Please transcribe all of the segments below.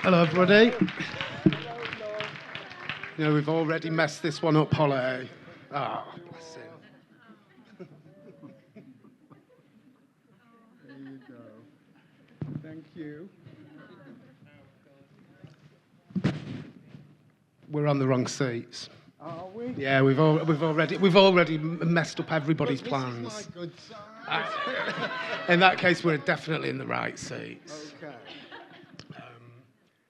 Hello, everybody. You know, we've already messed this one up, Holly. Oh, bless him. There you go. Thank you. We're on the wrong seats. Are we? Yeah, we've already messed up everybody's But plans. This is my good side. In that case, we're definitely in the right seats. Okay.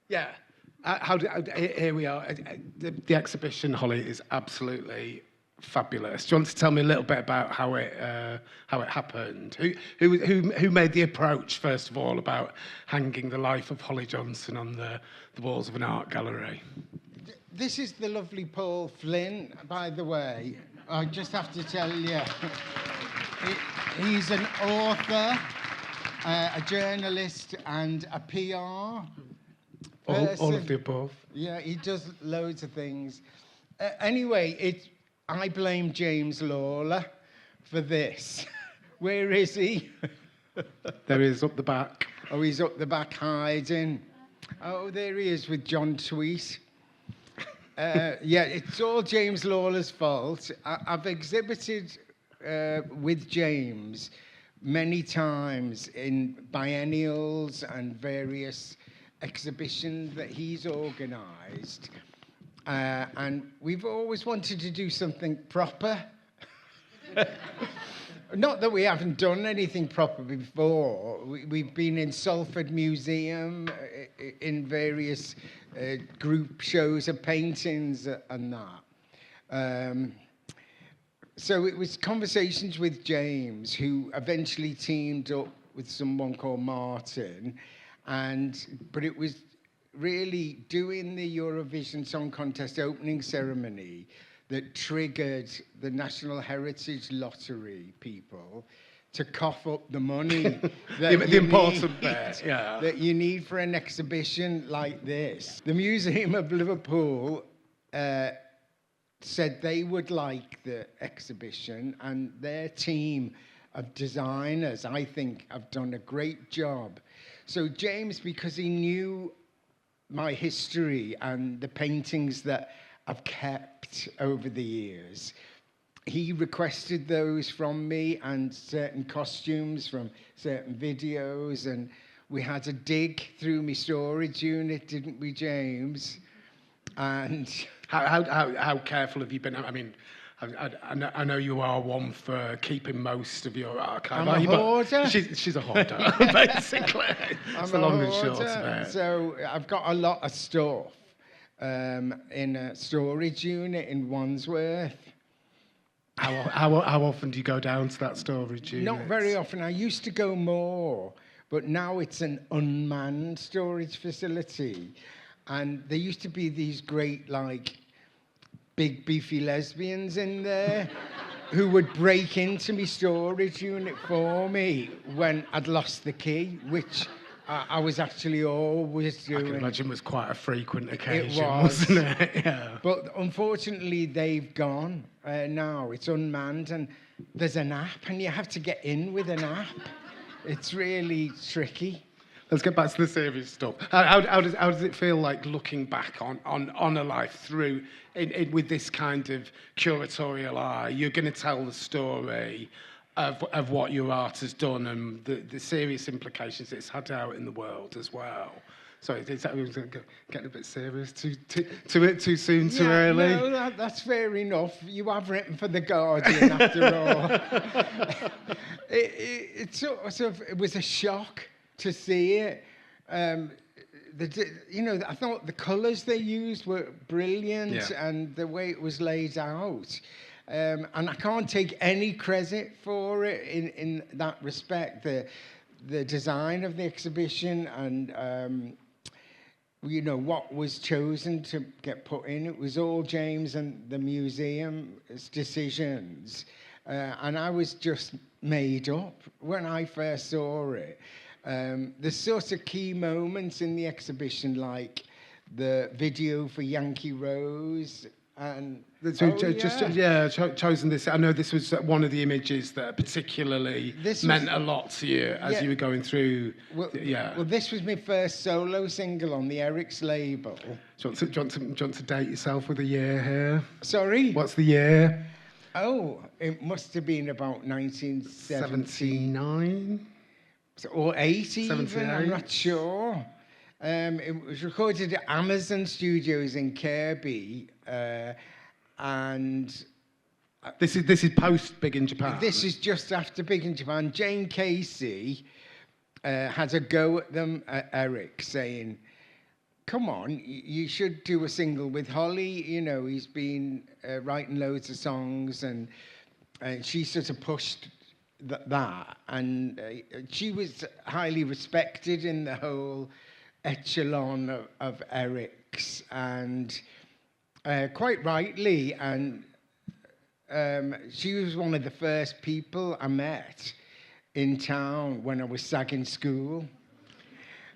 Yeah. Here we are. The exhibition, Holly, is absolutely fabulous. Do you want to tell me a little bit about how it happened? Who made the approach, first of all, about hanging the life of Holly Johnson on the walls of an art gallery? This is the lovely Paul Flynn, by the way. I just have to tell you, he's an author, a journalist, and a PR person. All of the above. Yeah, he does loads of things. Anyway, I blame James Lawler for this. Where is he? There he is, up the back. Oh, he's up the back hiding. Oh, there he is with John Tweet. Yeah, it's all James Lawler's fault. I've exhibited with James many times in biennials and various exhibitions that he's organised. And we've always wanted to do something proper. Not that we haven't done anything proper before. We've been in Salford Museum, in various group shows of paintings and that. So it was conversations with James, who eventually teamed up with someone called Martin. But it was really doing the Eurovision Song Contest opening ceremony that triggered the National Heritage Lottery people to cough up the money the important bit, yeah, that you need for an exhibition like this. The Museum of Liverpool said they would like the exhibition, and their team of designers, I think, have done a great job. So James, because he knew my history and the paintings that I've kept over the years, he requested those from me and certain costumes from certain videos, and we had a dig through my storage unit, didn't we, James? And how careful have you been? I mean, I know you are one for keeping most of your archive. I'm a hoarder. She's a hoarder, basically. It's the long and short of it. So I've got a lot of stuff in a storage unit in Wandsworth. How often do you go down to that storage unit? Not very often. I used to go more, but now it's an unmanned storage facility. And there used to be these great, like, big beefy lesbians in there who would break into my storage unit for me when I'd lost the key, which I was actually always doing. I can imagine it was quite a frequent occasion, it was. Wasn't it? Yeah. But unfortunately, they've gone now. It's unmanned, and there's an app, and you have to get in with an app. It's really tricky. Let's get back to the serious stuff. How does it feel like looking back on a life through with this kind of curatorial eye? You're going to tell the story of what your art has done and the serious implications it's had out in the world as well. So is that getting a bit serious too soon, too early? No, that's fair enough. You have written for The Guardian after all. It was a shock to see it. I thought the colours they used were brilliant, yeah, and the way it was laid out. And I can't take any credit for it in that respect. The design of the exhibition and what was chosen to get put in, it was all James and the museum's decisions. And I was just made up when I first saw it. There's sort of key moments in the exhibition, like the video for Yankee Rose, And So chosen this. I know this was one of the images that particularly meant a lot to you as you were going through. Well, this was my first solo single on the Eric's label. Do you want to date yourself with a year here? Sorry? What's the year? Oh, it must have been about 1979. Or 80 even, I'm not sure. It was recorded at Amazon Studios in Kirby, and this is post Big in Japan. This is just after Big in Japan. Jane Casey had a go at them, Eric, saying, "Come on, you should do a single with Holly. You know, he's been writing loads of songs," and she sort of pushed that, and she was highly respected in the whole echelon of Eric's, and quite rightly, and she was one of the first people I met in town when I was sagging school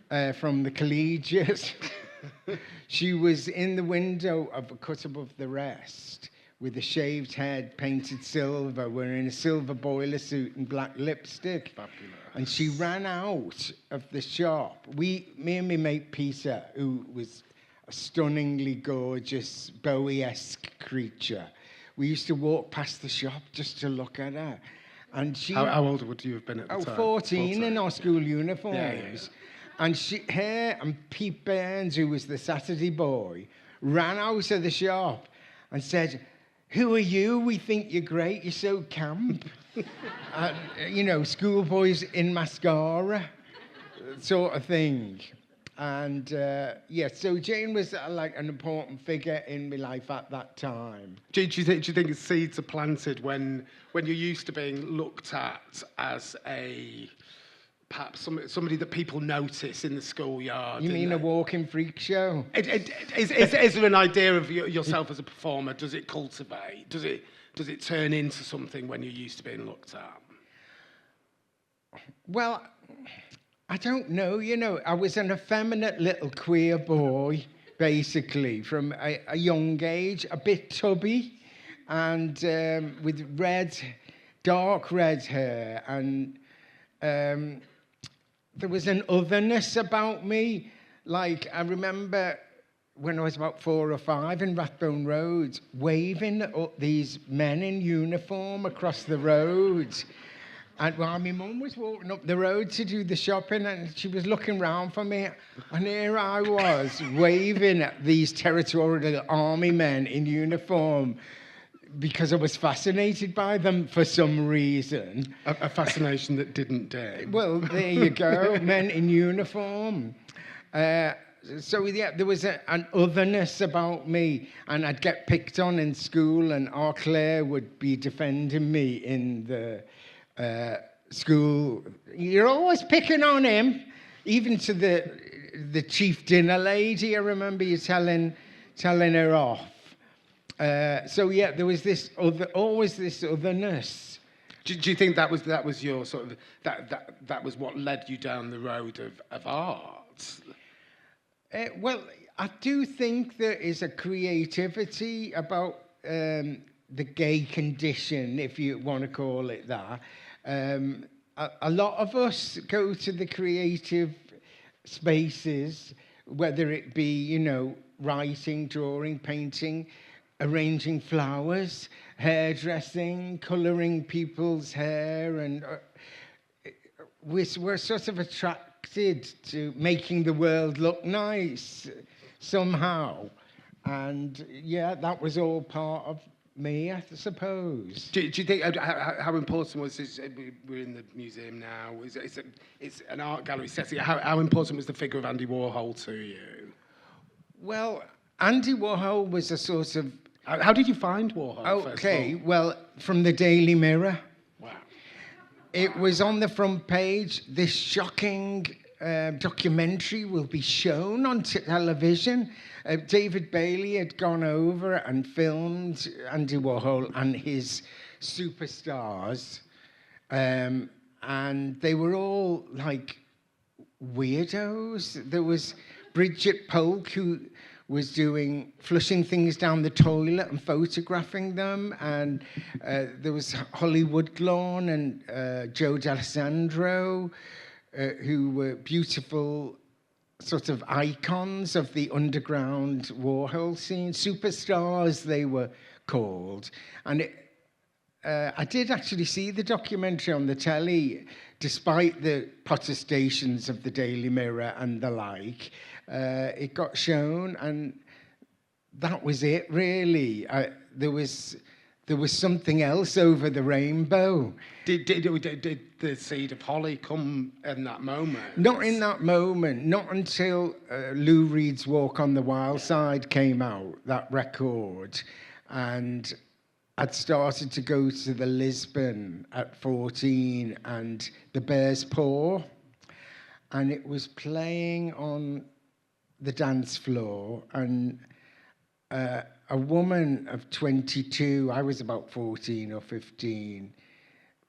from the collegiate. She was in the window of A Cut Above the Rest with a shaved head, painted silver, wearing a silver boiler suit and black lipstick. Fabulous. And she ran out of the shop. Me and my mate Peter, who was a stunningly gorgeous Bowie-esque creature, we used to walk past the shop just to look at her. And she... How old would you have been at the time? 14 in our school uniforms. Yeah. And her and Pete Burns, who was the Saturday boy, ran out of the shop and said, "Who are you? We think you're great. You're so camp." You know, schoolboys in mascara, sort of thing. And so Jane was like an important figure in my life at that time. Do you think seeds are planted when you're used to being looked at as perhaps somebody that people notice in the schoolyard? You mean a walking freak show? Is there an idea of yourself as a performer? Does it cultivate? Does it turn into something when you're used to being looked at? Well, I don't know. You know, I was an effeminate little queer boy, basically, from a young age, a bit tubby, and with dark red hair, and there was an otherness about me. Like, I remember when I was about 4 or 5 in Rathbone Road, waving at these men in uniform across the road. And while my mum was walking up the road to do the shopping, and she was looking round for me, and here I was waving at these territorial army men in uniform because I was fascinated by them for some reason. A fascination that didn't dim. Well, there you go, men in uniform. So there was an otherness about me, and I'd get picked on in school, and our Claire would be defending me in the school. "You're always picking on him," even to the chief dinner lady. I remember you telling her off. There was always this otherness. Do you think that was your sort of that was what led you down the road of art? Well, I do think there is a creativity about the gay condition, if you want to call it that. A lot of us go to the creative spaces, whether it be, you know, writing, drawing, painting, arranging flowers, hairdressing, colouring people's hair, and we're sort of attracted to making the world look nice somehow. And yeah, that was all part of me, I suppose. Do you think how important was this? We're in the museum now. It's an art gallery setting. How important was the figure of Andy Warhol to you? Well, Andy Warhol was a sort of... How did you find Warhol? Okay, well, from the Daily Mirror. Wow. It was on the front page. This shocking documentary will be shown on television. David Bailey had gone over and filmed Andy Warhol and his superstars. And they were all like weirdos. There was Bridget Polk, who was flushing things down the toilet and photographing them. And there was Holly Woodlawn and Joe D'Alessandro, who were beautiful sort of icons of the underground Warhol scene. Superstars, they were called. And I did actually see the documentary on the telly, despite the protestations of the Daily Mirror and the like. It got shown, and that was it, really. There was something else over the rainbow. Did the seed of Holly come in that moment? Not in that moment. Not until Lou Reed's Walk on the Wild Side came out, that record. And I'd started to go to the Lisbon at 14 and the Bear's Paw. And it was playing on the dance floor. And a woman of 22, I was about 14 or 15,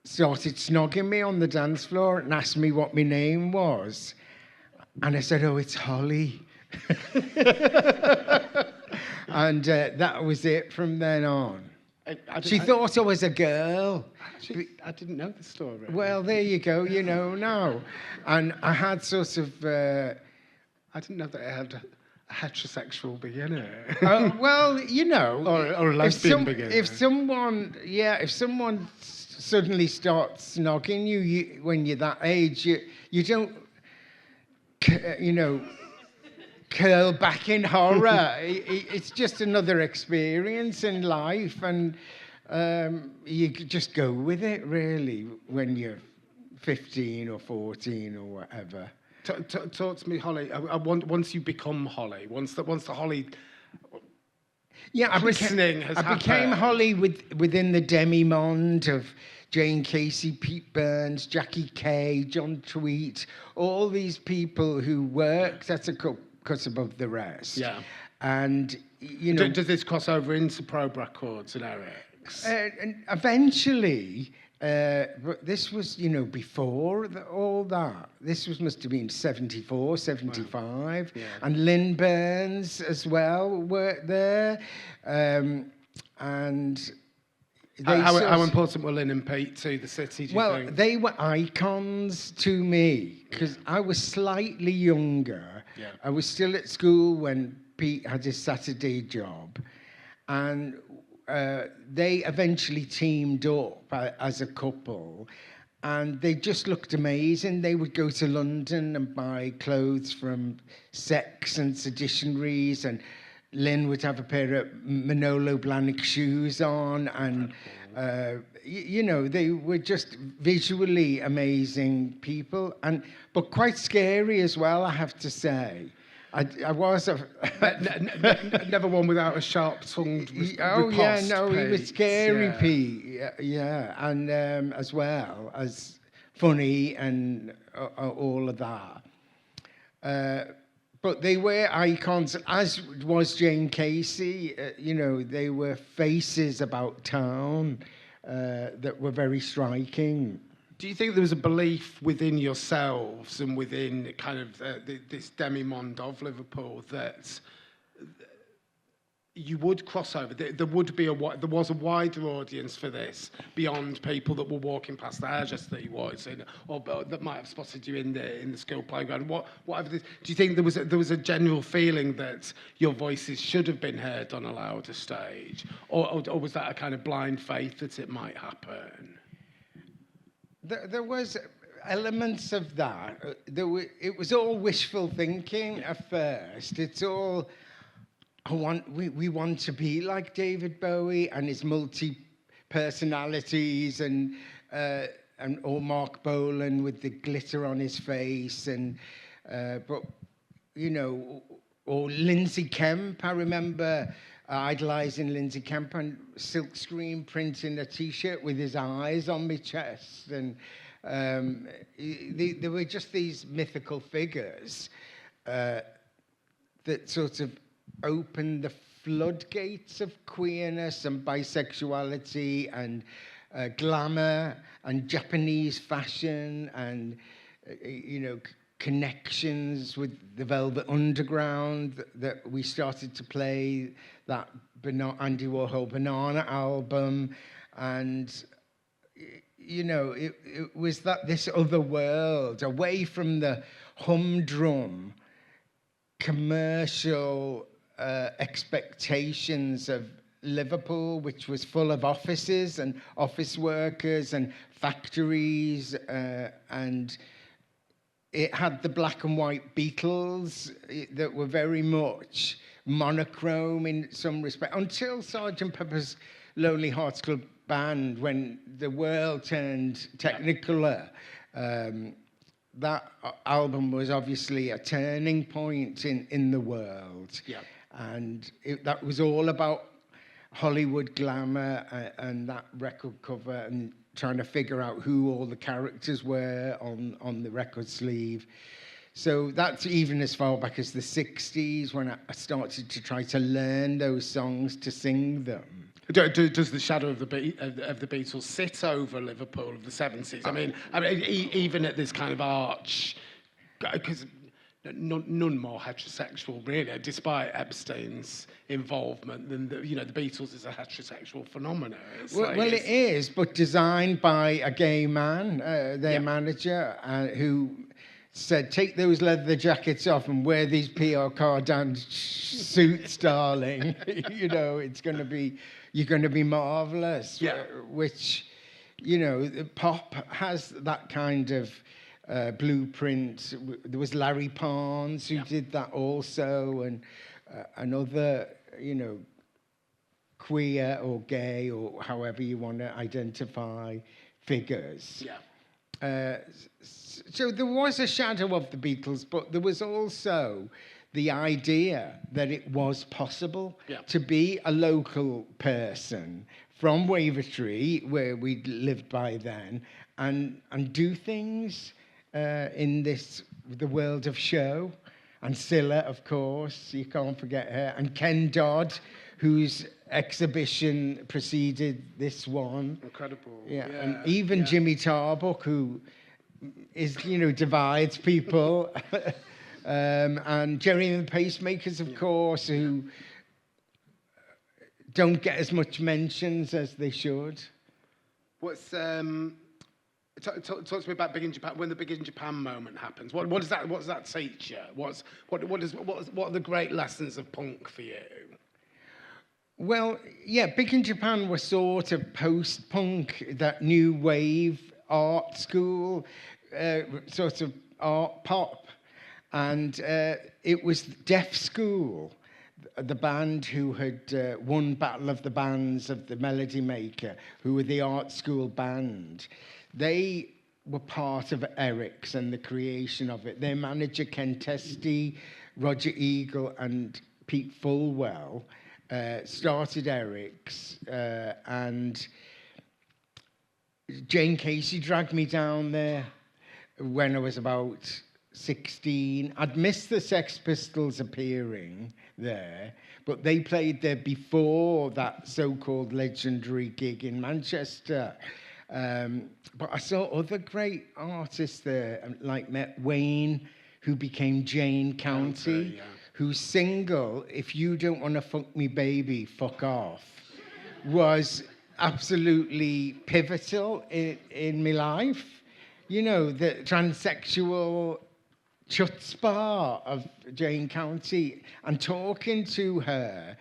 started snogging me on the dance floor and asked me what my name was. And I said, oh, it's Holly. And that was it from then on. She thought I was a girl. I didn't know the story. Well, there you go, you know now. And I had sort of... I didn't know that it had a heterosexual beginner. Well, you know... or a lesbian beginner. If someone suddenly starts snogging you when you're that age, you don't, curl back in horror. It's just another experience in life, and you just go with it, really, when you're 15 or 14 or whatever. Talk to me, Holly. Once you become Holly, once the Holly... Yeah, christening has happened. I became Holly within the demi-monde of Jane Casey, Pete Burns, Jackie Kay, John Tweet, all these people who worked at a cut above the rest. Yeah. And, you know... Does this cross over into Probe Records and Eric's? And eventually... but this was, before all that. This must have been 74, 75. Wow. Yeah. And Lynn Burns as well worked there. And how important were Lynn and Pete to the city, do you think? They were icons to me, because I was slightly younger. Yeah. I was still at school when Pete had his Saturday job. And... they eventually teamed up as a couple, and they just looked amazing. They would go to London and buy clothes from Sex and Seditionaries, and Lynn would have a pair of Manolo Blahnik shoes on, and they were just visually amazing people, but quite scary as well, I have to say. I was never one without a sharp-tongued riposte. He was scary, yeah. Pete. Yeah, and as well as funny and all of that. But they were icons, as was Jane Casey. They were faces about town that were very striking. Do you think there was a belief within yourselves and within kind of this demi-monde of Liverpool that you would cross over? There was a wider audience for this beyond people that were walking past the hairdresser or that might have spotted you in the school playground. Whatever. Do you think there was a general feeling that your voices should have been heard on a louder stage, or was that a kind of blind faith that it might happen? There was elements of that. It was all wishful thinking at first. It's all, we want to be like David Bowie and his multi-personalities, or Mark Bolan with the glitter on his face, or Lindsay Kemp. I remember idolising Lindsay Kemp and silkscreen printing a T-shirt with his eyes on my chest, and there were just these mythical figures that sort of opened the floodgates of queerness and bisexuality and glamour and Japanese fashion and connections with the Velvet Underground, that we started to play that Andy Warhol Banana album, and you know, it was this other world away from the humdrum commercial expectations of Liverpool, which was full of offices and office workers and factories, and it had the black and white Beatles that were very much monochrome in some respect, until Sgt. Pepper's Lonely Hearts Club Band, when the world turned technicolor. That album was obviously a turning point in the world. Yeah. And that was all about Hollywood glamour and that record cover, and trying to figure out who all the characters were on the record sleeve. So that's even as far back as the 60s, when I started to try to learn those songs to sing them. Does the shadow of the Beatles sit over Liverpool of the 70s? I mean, even at this kind of arch, because none more heterosexual, really, despite Epstein's involvement, than the Beatles is a heterosexual phenomenon. Well, it is, but designed by a gay man, their manager, who said, "Take those leather jackets off and wear these P.R. Cardin suits, darling. You know, you're going to be marvelous." Yeah. Which, you know, pop has that kind of blueprint. There was Larry Parnes who did that also, and another, you know, queer or gay or however you want to identify figures. Yeah. So there was a shadow of the Beatles, but there was also the idea that it was possible to be a local person from Wavertree, where we lived by then, and do things in the world of show. And Scylla, of course, you can't forget her, and Ken Dodd, whose exhibition preceded this one. Incredible. Yeah. And even Jimmy Tarbuck, who is, you know, divides people. And Jerry and the Pacemakers, of course, who don't get as much mentions as they should. What's talk to me about Big in Japan. When the Big in Japan moment happens, what does that teach you? What are the great lessons of punk for you? Well, yeah, Big in Japan was sort of post-punk, that new wave art school, sort of art pop. And it was Deaf School, the band who had won Battle of the Bands of the Melody Maker, who were the art school band. They were part of Eric's and the creation of it. Their manager, Ken Testy, Roger Eagle, and Pete Fulwell started Eric's, and Jane Casey dragged me down there when I was about 16. I'd missed the Sex Pistols appearing there, but they played there before that so-called legendary gig in Manchester. But I saw other great artists there, like met Wayne, who became Jane County, whose single, "If You Don't Want to Fuck Me Baby, Fuck Off," was absolutely pivotal in my life. You know, the transsexual chutzpah of Jane County, and talking to her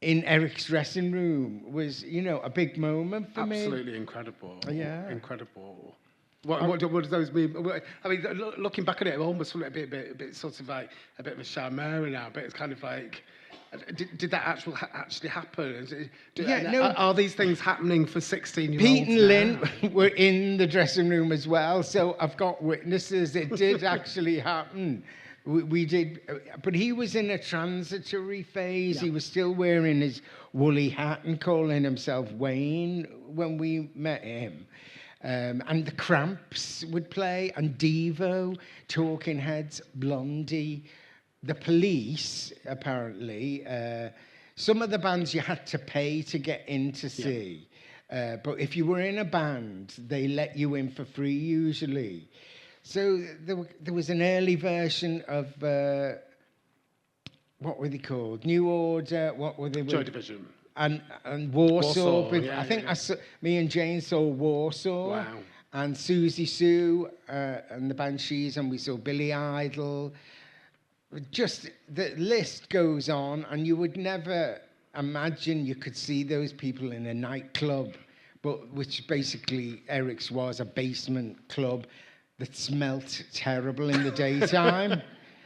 in Eric's dressing room was, you know, a big moment for me. Absolutely incredible. Yeah. Incredible. What do those mean? I mean, looking back at it, almost a bit sort of like a bit of a chimera now, but it's kind of like, did that actually happen? Are these things happening for 16-year-olds? Pete and Lynn were in the dressing room as well, so I've got witnesses. It did actually happen. We did, but he was in a transitory phase. He was still wearing his woolly hat and calling himself Wayne when we met him. And the Cramps would play, and Devo, Talking Heads, Blondie, the Police, apparently. Some of the bands you had to pay to get in to see. But if you were in a band, they let you in for free usually. So there was an early version of, what were they called? New Order, what were they? Joy Division. And Warsaw. Yeah, I think yeah. me and Jane saw Warsaw. Wow. And Susie Sue and the Banshees, and we saw Billy Idol. Just the list goes on, and you would never imagine you could see those people in a nightclub, but which basically Eric's was a basement club that smelt terrible in the daytime.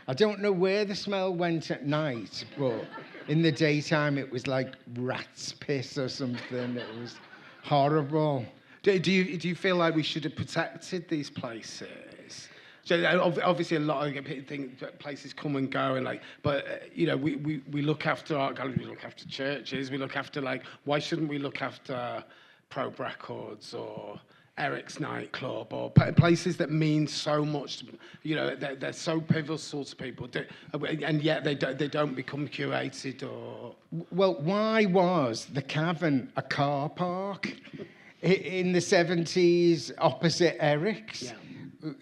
I don't know where the smell went at night, but in the daytime it was like rat's piss or something. It was horrible. Do you feel like we should have protected these places? So obviously a lot of people think that places come and go, and but you know, we look after art galleries, we look after churches, we look after why shouldn't we look after Probe Records or Eric's nightclub or places that mean so much to, you know, they're so pivotal to people, and yet they don't become curated or. Well, why was the Cavern a car park in the 70s opposite Eric's? Yeah.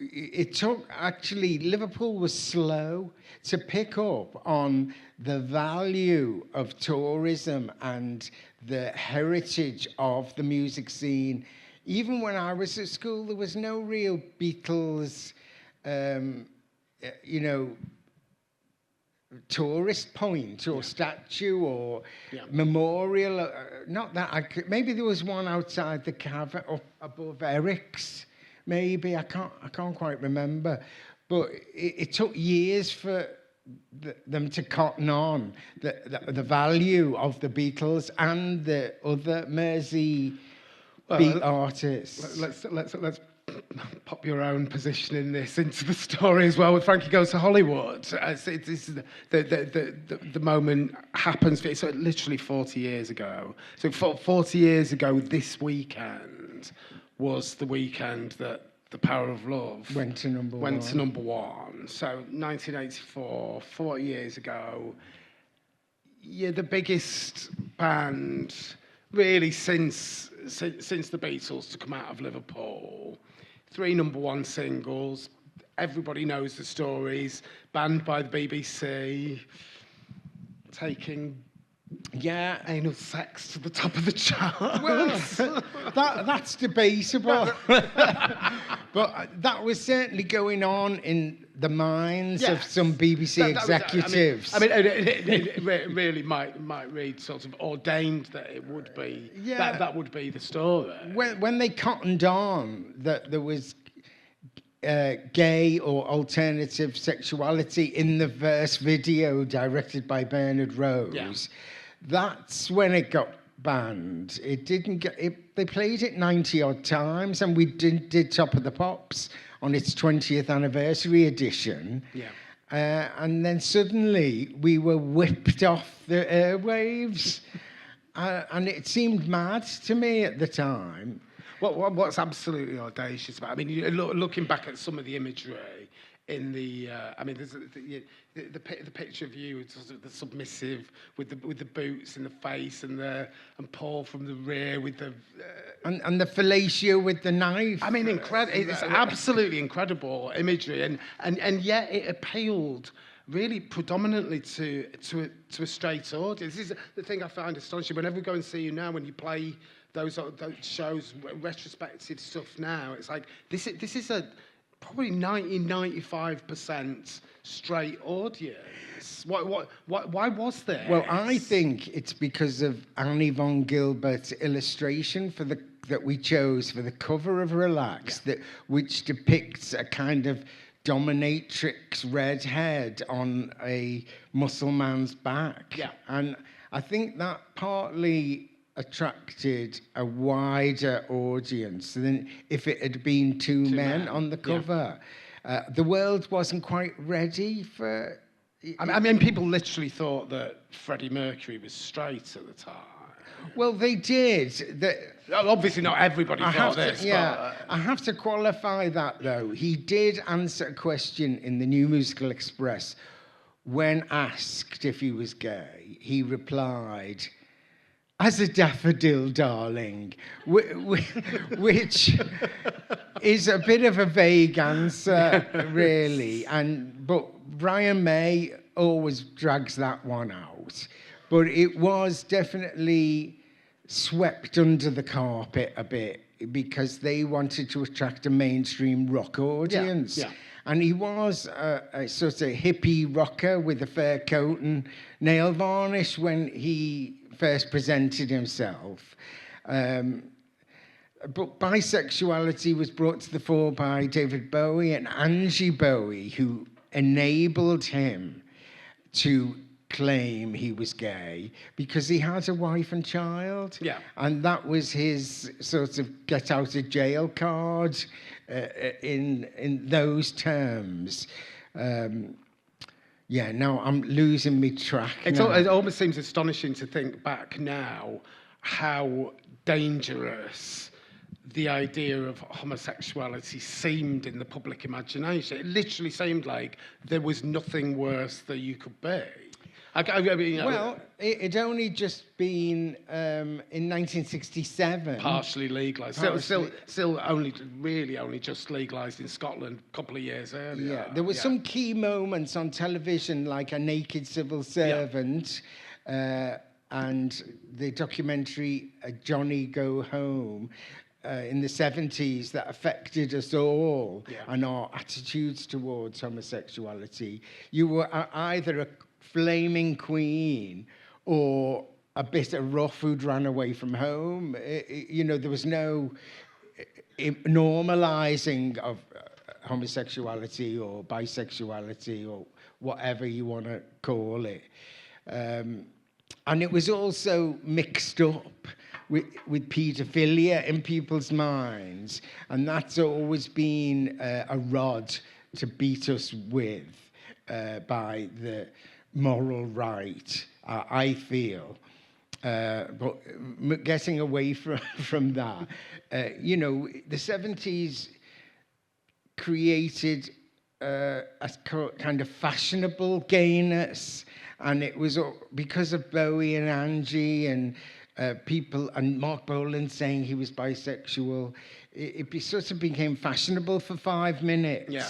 It took, actually, Liverpool was slow to pick up on the value of tourism and the heritage of the music scene. Even when I was at school, there was no real Beatles, you know, tourist point or statue or memorial. Not that I could, maybe there was one outside the Cavern up above Eric's. Maybe I can't quite remember, but it took years for them to cotton on the value of the Beatles and the other Mersey beat artists. Let's pop your own position in this into the story as well. With Frankie Goes to Hollywood, the moment happens. So literally 40 years ago. So 40 years ago, this weekend was the weekend that The Power of Love went to number one. So 1984, 40 years ago. Yeah, the biggest band really since the Beatles to come out of Liverpool. 3 number 1 singles. Everybody knows the stories. Banned by the BBC. Taking anal sex to the top of the chart. Well, that's debatable. But that was certainly going on in the minds of some BBC executives. It really might read sort of ordained that it would be, that would be the story. When they cottoned on that there was gay or alternative sexuality in the verse video directed by Bernard Rose, that's when it got banned. It didn't get it. They played it 90 odd times, and we did Top of the Pops on its 20th anniversary edition. And then suddenly we were whipped off the airwaves, and it seemed mad to me at the time. What's absolutely audacious about? I mean, looking back at some of the imagery in the, there's the picture of you, sort of the submissive with the boots in the face, and Paul from the rear with the and the fellatio with the knife. I mean, incredible! It's absolutely incredible imagery, and yet it appealed really predominantly to a straight audience. This is the thing I find astonishing. Whenever we go and see you now, when you play those shows, retrospective stuff now, it's like this is a probably 95% straight audience. Why was there? Well, I think it's because of Annie von Gilbert's illustration that we chose for the cover of Relax, which depicts a kind of dominatrix redhead on a muscle man's back. And I think that partly attracted a wider audience than if it had been two men on the cover. The world wasn't quite ready for... I mean, people literally thought that Freddie Mercury was straight at the time. Well, they did. Obviously not everybody thought this. I have to qualify that, though. He did answer a question in the New Musical Express. When asked if he was gay, he replied, as a daffodil, darling, which is a bit of a vague answer, really. But Brian May always drags that one out. But it was definitely swept under the carpet a bit because they wanted to attract a mainstream rock audience. Yeah. And he was a sort of hippie rocker with a fur coat and nail varnish when he first presented himself. But bisexuality was brought to the fore by David Bowie and Angie Bowie, who enabled him to claim he was gay because he had a wife and child. Yeah. And that was his sort of get out of jail card in those terms. Yeah, now I'm losing my track. It almost seems astonishing to think back now how dangerous the idea of homosexuality seemed in the public imagination. It literally seemed like there was nothing worse that you could be. I mean, you know, well, it only just been in 1967. Partially legalised. Still only just legalised in Scotland a couple of years earlier. Yeah, there were some key moments on television, like A Naked Civil Servant, and the documentary Johnny Go Home in the 70s that affected us all and our attitudes towards homosexuality. You were either a flaming queen or a bit of rough who'd ran away from home. You know, there was no normalizing of homosexuality or bisexuality or whatever you want to call it. And it was also mixed up with paedophilia in people's minds. And that's always been a rod to beat us with by the moral right, I feel. But getting away from that, you know, the 70s created a kind of fashionable gayness, and it was because of Bowie and Angie and people, and Mark Bolan saying he was bisexual, it sort of became fashionable for 5 minutes. Yeah.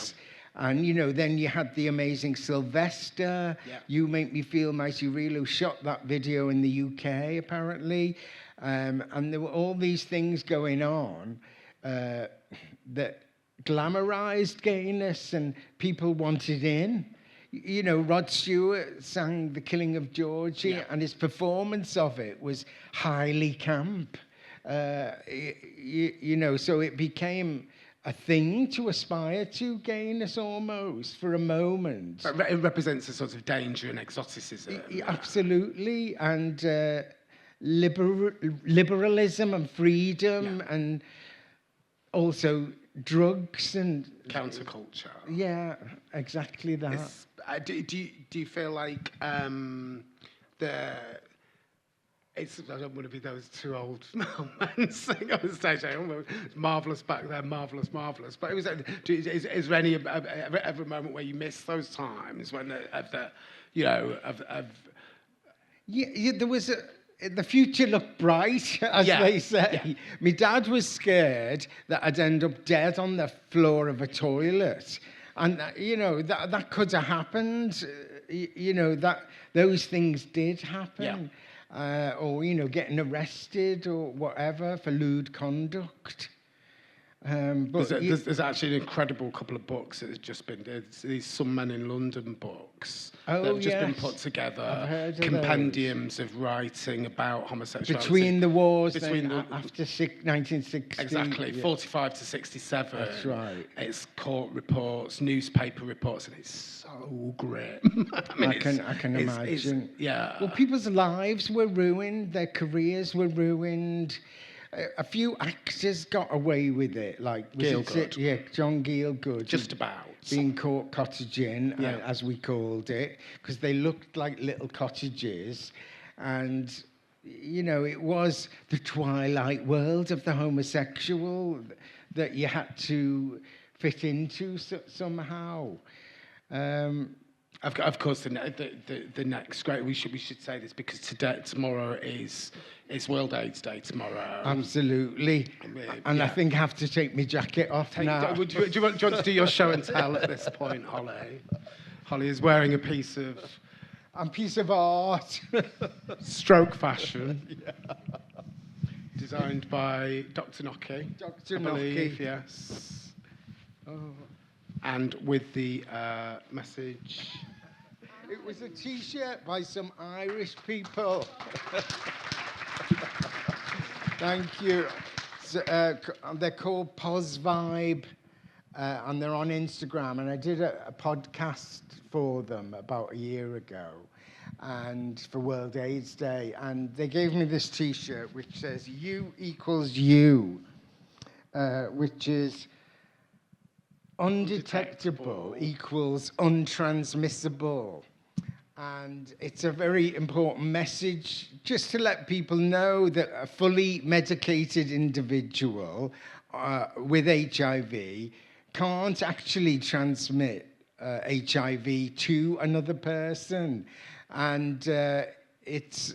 And, you know, then you had the amazing Sylvester, Yeah. You Make Me Feel Mighty Real, who shot that video in the UK, apparently. And there were all these things going on that glamorized gayness, and people wanted in. You know, Rod Stewart sang The Killing of Georgie, and his performance of it was highly camp. You know, so it became a thing to aspire to, gayness almost, for a moment. But it represents a sort of danger and exoticism. Absolutely, and liberalism and freedom, and also drugs and counterculture. Yeah, exactly that. Do you feel like I don't want to be those two old men saying on stage, it's marvellous back there, marvellous. But it was, is there any ever a moment where you miss those times when there was the future looked bright, as they say. Yeah. My dad was scared that I'd end up dead on the floor of a toilet. And, you know, that could have happened. You know, that those things did happen. Yeah. Or, you know, getting arrested or whatever for lewd conduct. But there's actually an incredible couple of books that have just been, these Some Men in London books that have just been put together. I've heard of compendiums those. Of writing about homosexuality. Between the wars, after 1960. Exactly, 45 to 67. That's right. It's court reports, newspaper reports, and it's so grim. I can imagine. Well, people's lives were ruined, their careers were ruined. A few actors got away with it, like John Gielgud. Just about being caught cottaging, as we called it, because they looked like little cottages, and you know it was the twilight world of the homosexual that you had to fit into somehow. Of course, the next great. We should say this because tomorrow is World AIDS Day tomorrow. Absolutely. And I think I have to take my jacket off now. Do you want to do your show and tell at this point, Holly? Holly is wearing a piece of art. Stroke fashion. Yeah. Designed by Dr. Nocky. Dr. I believe, Nocky. Yes. Oh. And with the message. It was a T-shirt by some Irish people. Thank you. So, they're called Pos Vibe, and they're on Instagram. And I did a podcast for them about a year ago, and for World AIDS Day. And they gave me this T-shirt which says "You equals you," which is undetectable equals untransmissible. And it's a very important message just to let people know that a fully medicated individual with HIV can't actually transmit HIV to another person. And it's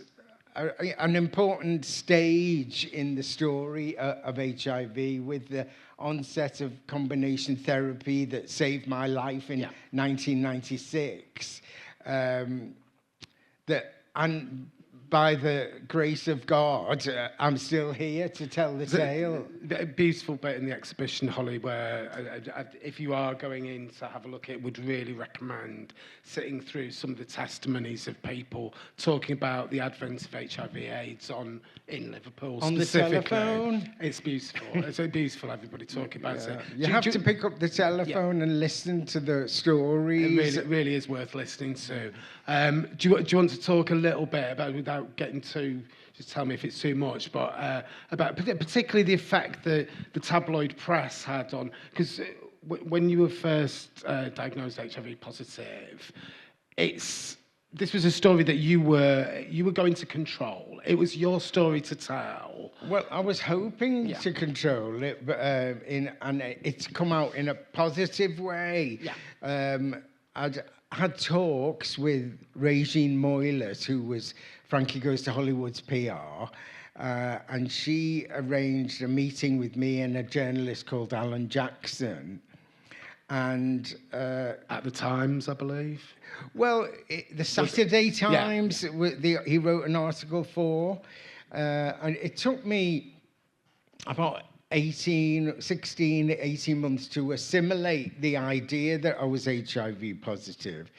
an important stage in the story of HIV, with the onset of combination therapy that saved my life in 1996. And by the grace of God, I'm still here to tell the tale. A beautiful bit in the exhibition, Holly, where if you are going in to have a look, it would really recommend sitting through some of the testimonies of people talking about the advent of HIV/AIDS in Liverpool. On the telephone. It's beautiful. It's so beautiful, everybody talking about it. You have to pick up the telephone and listen to the stories. It really is worth listening to. Do you want to talk a little bit about, without getting too, just tell me if it's too much, but about particularly the effect that the tabloid press had on, because when you were first diagnosed HIV positive, this was a story that you were going to control. It was your story to tell. Well, I was hoping to control it, but it's come out in a positive way. Yeah. I'd had talks with Regine Moylett, who was Frankie Goes to Hollywood's PR, and she arranged a meeting with me and a journalist called Alan Jackson. And at the Times, I believe. Well, the Saturday Times, he wrote an article for, and it took me about 18 months to assimilate the idea that I was HIV positive,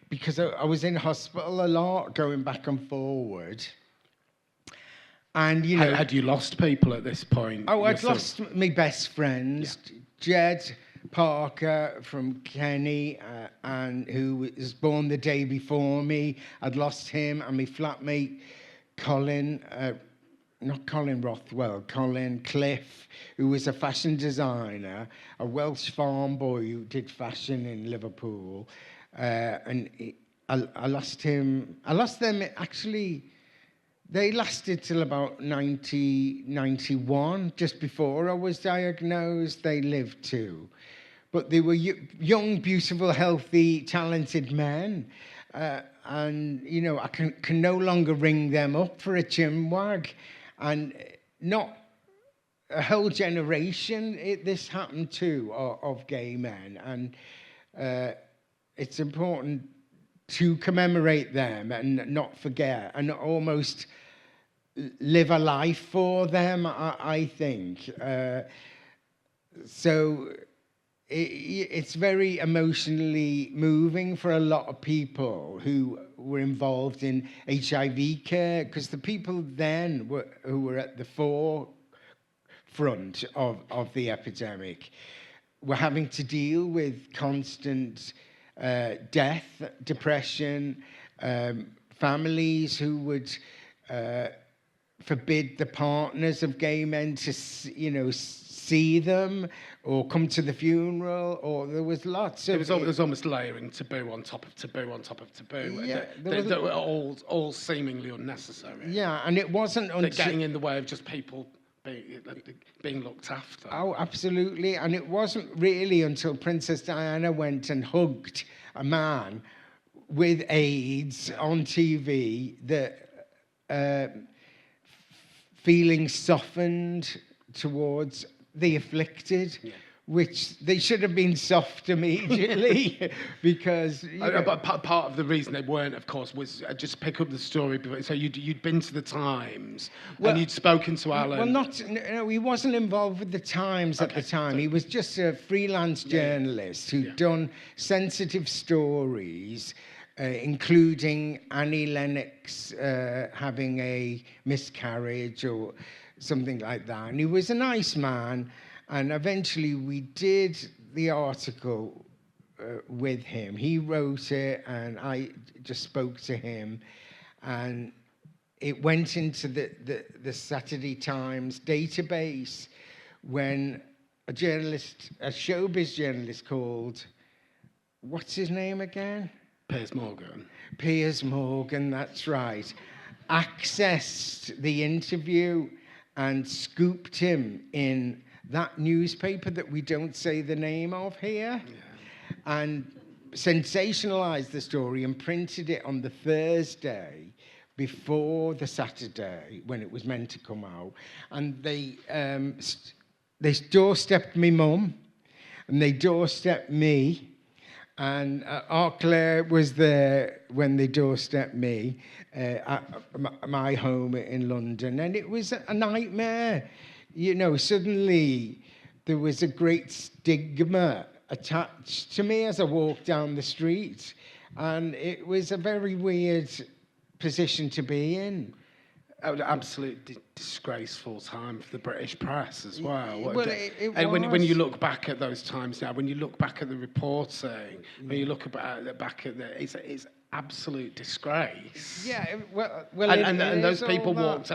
because I was in hospital a lot, going back and forward. And, you know... Had you lost people at this point? Oh, I'd lost my best friends, Jed Parker from Kenny, and who was born the day before me. I'd lost him, and my flatmate Colin, not Colin Rothwell, Colin Cliff, who was a fashion designer, a Welsh farm boy who did fashion in Liverpool, and I lost him. I lost them actually. They lasted till about 1991, just before I was diagnosed. They lived too. But they were young, beautiful, healthy, talented men. And, you know, I can no longer ring them up for a chinwag. And not a whole generation, this happened to, of gay men. And it's important to commemorate them and not forget, and almost live a life for them, I think. So it's very emotionally moving for a lot of people who were involved in HIV care, because the people then who were at the forefront of the epidemic were having to deal with constant death, depression, families who would forbid the partners of gay men to, see them or come to the funeral, or there was lots of... There was almost layering taboo on top of taboo on top of taboo. Yeah, that were all seemingly unnecessary. Yeah, and it wasn't... getting in the way of just people being looked after. Oh, absolutely. And it wasn't really until Princess Diana went and hugged a man with AIDS on TV, that feelings softened towards the afflicted, which they should have been soft immediately because But part of the reason they weren't, of course, was just pick up the story. So you'd been to the Times and you'd spoken to Alan. Well, no, he wasn't involved with the Times at the time. He was just a freelance journalist who'd done sensitive stories, including Annie Lennox having a miscarriage or something like that. And he was a nice man. And eventually we did the article with him. He wrote it and I just spoke to him. And it went into the Saturday Times database when a showbiz journalist called, what's his name again? Piers Morgan. Piers Morgan, that's right. Accessed the interview and scooped him in that newspaper that we don't say the name of here, and sensationalized the story and printed it on the Thursday before the Saturday when it was meant to come out. And they doorstepped me mum, and they doorstepped me, and Aunt Claire was there when they doorstepped me at my home in London, and it was a nightmare. You know, suddenly there was a great stigma attached to me as I walked down the street, and it was a very weird position to be in. An absolute disgraceful time for the British press as well. Well, it and was. when you look back at those times now, when you look back at the reporting, when you look back at it's absolute disgrace. Yeah, well, and those people walked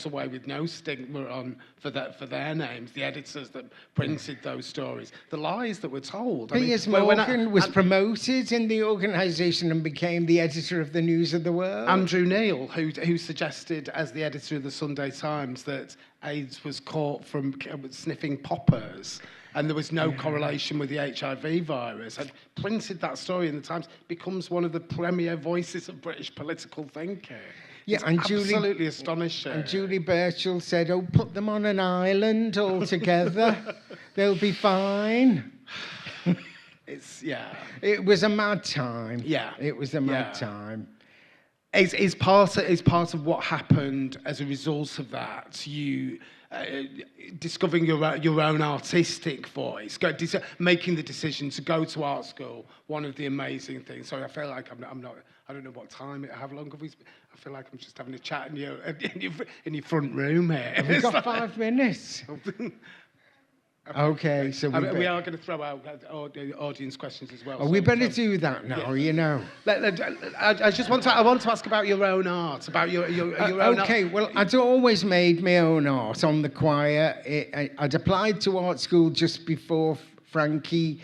away with no stigma on for their names. The editors that printed those stories, the lies that were told. Piers Morgan was promoted in the organisation and became the editor of the News of the World. Andrew Neil, who suggested as the editor of the Sunday Times that AIDS was caught from sniffing poppers, and there was no correlation with the HIV virus, and printed that story in the Times, becomes one of the premier voices of British political thinking. Yeah, it's and absolutely astonishing. And Julie Burchill said, "Oh, put them on an island all together; they'll be fine." It was a mad time. Yeah, it was a mad time. Is part of what happened as a result of that. You discovering your own artistic voice, making the decision to go to art school. One of the amazing things. Sorry, I feel like I'm not. I don't know what time. How long have we? I feel like I'm just having a chat in your front room here. We've got 5 minutes. Okay, so we are going to throw out audience questions as well. Oh, we better do that now, you know. I just want to ask about your own art, about your own art. Okay, well, I'd always made my own art on the choir. I'd applied to art school just before Frankie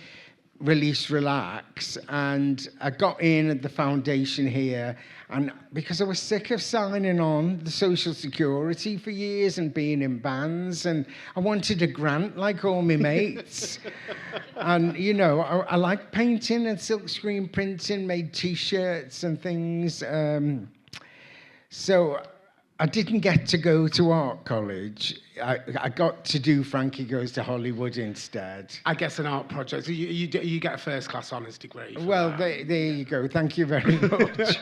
released Relax, and I got in at the foundation here, and because I was sick of signing on the Social Security for years and being in bands, and I wanted a grant like all my mates. And, you know, I like painting and silkscreen printing, made T-shirts and things. So I didn't get to go to art college. I got to do Frankie Goes to Hollywood instead. I guess an art project. You get a first class honours degree. Well, there you go. Thank you very much.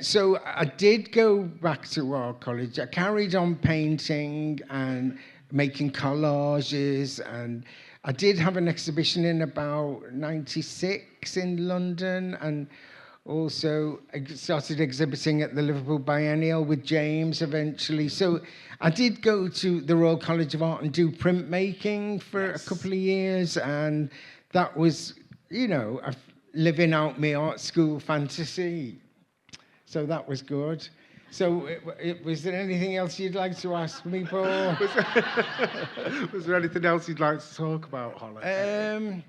So I did go back to art college. I carried on painting and making collages, and I did have an exhibition in about 96 in London, and also started exhibiting at the Liverpool Biennial with James eventually. So I did go to the Royal College of Art and do printmaking for a couple of years, and that was, you know, living out my art school fantasy. So that was good. So was there anything else you'd like to ask me, Paul? Was there anything else you'd like to talk about, Holly?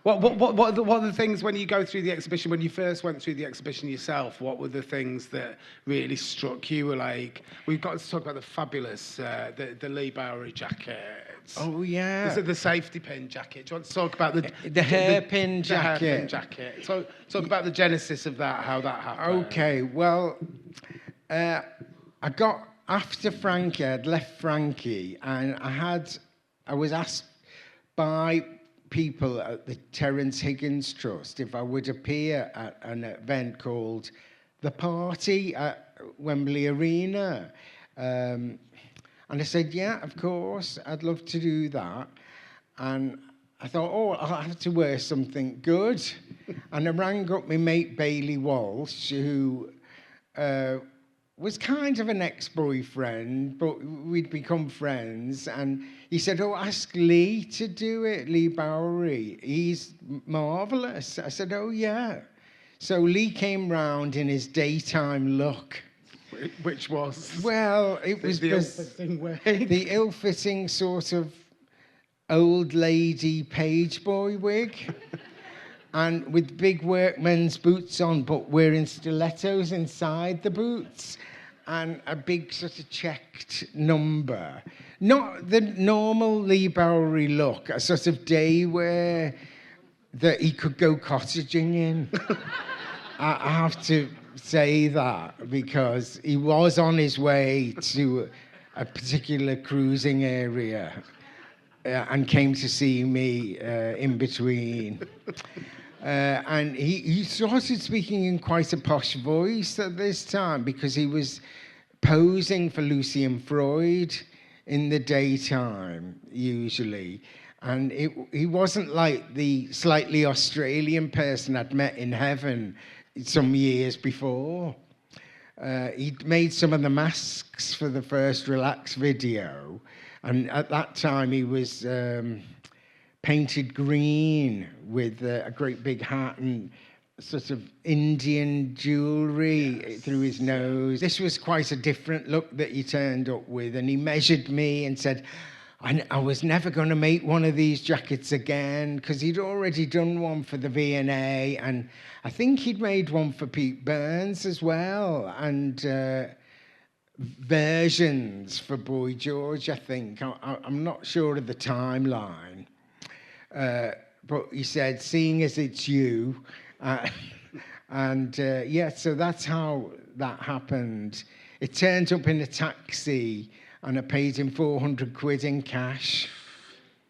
What are the things when you go through the exhibition, when you first went through the exhibition yourself, what were the things that really struck you? Like, we've got to talk about the fabulous, the Lee Bowery jackets. Oh, yeah. The safety pin jacket. Do you want to talk about The hairpin jacket? The hairpin jacket. So, talk about the genesis of that, how that happened. Okay, well, I got, after Frankie, I'd left Frankie, and I was asked by people at the Terence Higgins Trust if I would appear at an event called The Party at Wembley Arena. And I said, yeah, of course, I'd love to do that. And I thought, oh, I'll have to wear something good. And I rang up my mate Bailey Walsh, who was kind of an ex-boyfriend, but we'd become friends. And he said, oh, ask Lee to do it, Lee Bowery. He's marvellous. I said, oh, yeah. So Lee came round in his daytime look. Which was? Well, it was the ill-fitting wig. The ill-fitting sort of old lady page boy wig. And with big workman's boots on, but wearing stilettos inside the boots. And a big sort of checked number. Not the normal Lee Bowery look, a sort of day wear that he could go cottaging in. I have to say that, because he was on his way to a particular cruising area and came to see me in between. And he started speaking in quite a posh voice at this time, because he was posing for Lucy and Freud in the daytime, usually. And he wasn't like the slightly Australian person I'd met in Heaven some years before. He'd made some of the masks for the first Relax video. And at that time, he was painted green with a great big hat and sort of Indian jewellery through his nose. This was quite a different look that he turned up with, and he measured me and said, I was never going to make one of these jackets again, because he'd already done one for the V&A, and I think he'd made one for Pete Burns as well, and versions for Boy George, I think. I'm not sure of the timeline. But he said, seeing as it's you, yeah, so that's how that happened. It turned up in a taxi, and I paid him 400 quid in cash.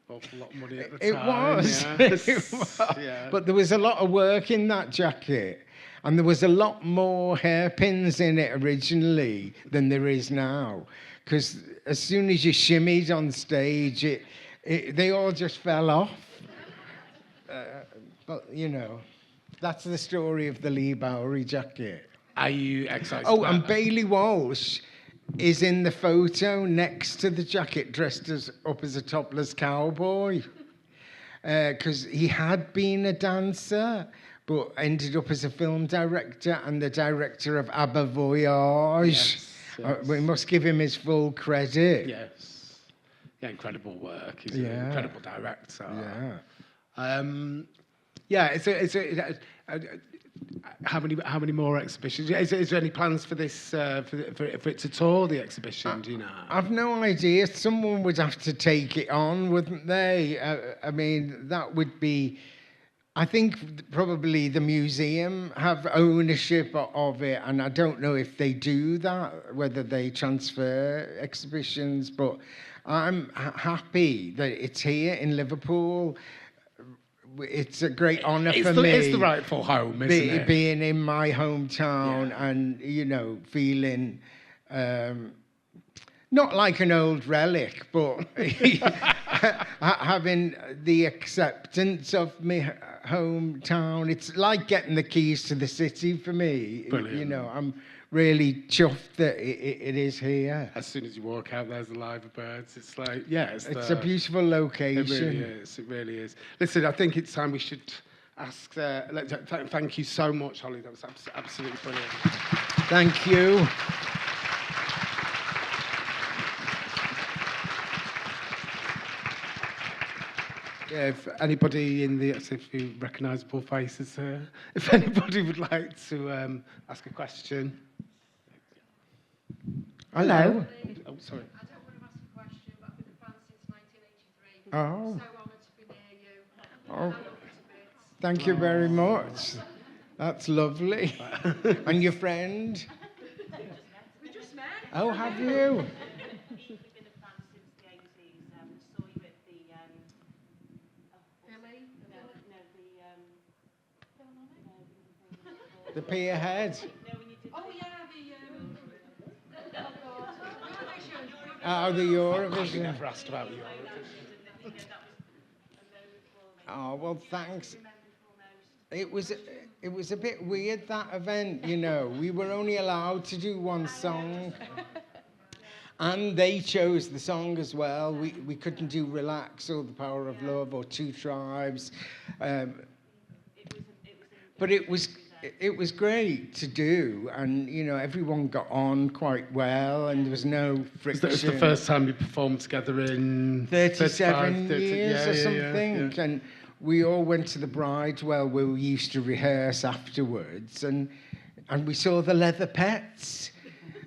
Awful lot of money at the It time. was. Yes. It was. Yeah. But there was a lot of work in that jacket, and there was a lot more hairpins in it originally than there is now. Because as soon as you shimmied on stage, they all just fell off. But, you know, that's the story of the Lee Bowery jacket. Are you excited? Oh, about and that? Bailey Walsh is in the photo next to the jacket, dressed up as a topless cowboy. Because he had been a dancer, but ended up as a film director and the director of Abba Voyage. Yes. We must give him his full credit. Yes. Yeah, incredible work. He's an incredible director. Yeah. How many more exhibitions? Is there any plans for this for it to tour the exhibition? Do you know? I've no idea. Someone would have to take it on, wouldn't they? I mean, that would be. I think probably the museum have ownership of it, and I don't know if they do that, whether they transfer exhibitions. But I'm happy that it's here in Liverpool. It's a great honour for me. It's the rightful home, isn't it? Being in my hometown and, you know, feeling not like an old relic, but having the acceptance of my hometown. It's like getting the keys to the city for me. Brilliant. You know, I'm really chuffed that it is here. As soon as you walk out, there's the live birds. It's like, yeah, It's a beautiful location. It really is. It really is. Listen, I think it's time we should ask. Thank you so much, Holly. That was absolutely brilliant. Thank you. Yeah, if anybody in the, if you recognisable faces here, if anybody would like to ask a question. Hello. Oh, sorry. I don't want to ask a question, but I've been a fan since 1983. Oh. So honoured to be near you. Oh. I love you to bits. Thank you very much. That's lovely. And your friend? We just met. Oh, have you? We've been a fan since the 80s. Saw you at the Billy? The pier head. Oh, yeah, Oh, the Eurovision. Never asked about you. Oh, well, thanks. It was a bit weird, that event, you know. We were only allowed to do one song. And they chose the song as well. We couldn't do Relax or The Power of Love or Two Tribes. But it was great to do, and you know, everyone got on quite well, and there was no friction. It was the first time you performed together in 37 30, years or something. Yeah. And we all went to the Bridewell where we used to rehearse afterwards, and we saw the Leather Pets,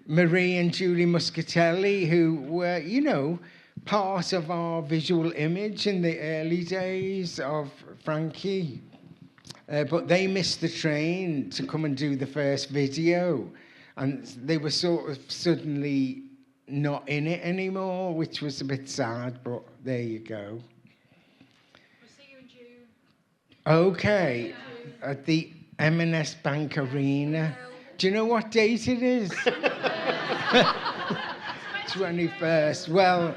Marie and Julie Muscatelli, who were, you know, part of our visual image in the early days of Frankie. But they missed the train to come and do the first video, and they were sort of suddenly not in it anymore, which was a bit sad, but there you go. We'll see you in June. Okay, at the M&S Bank Arena. Do you know what date it is? 21st. Well,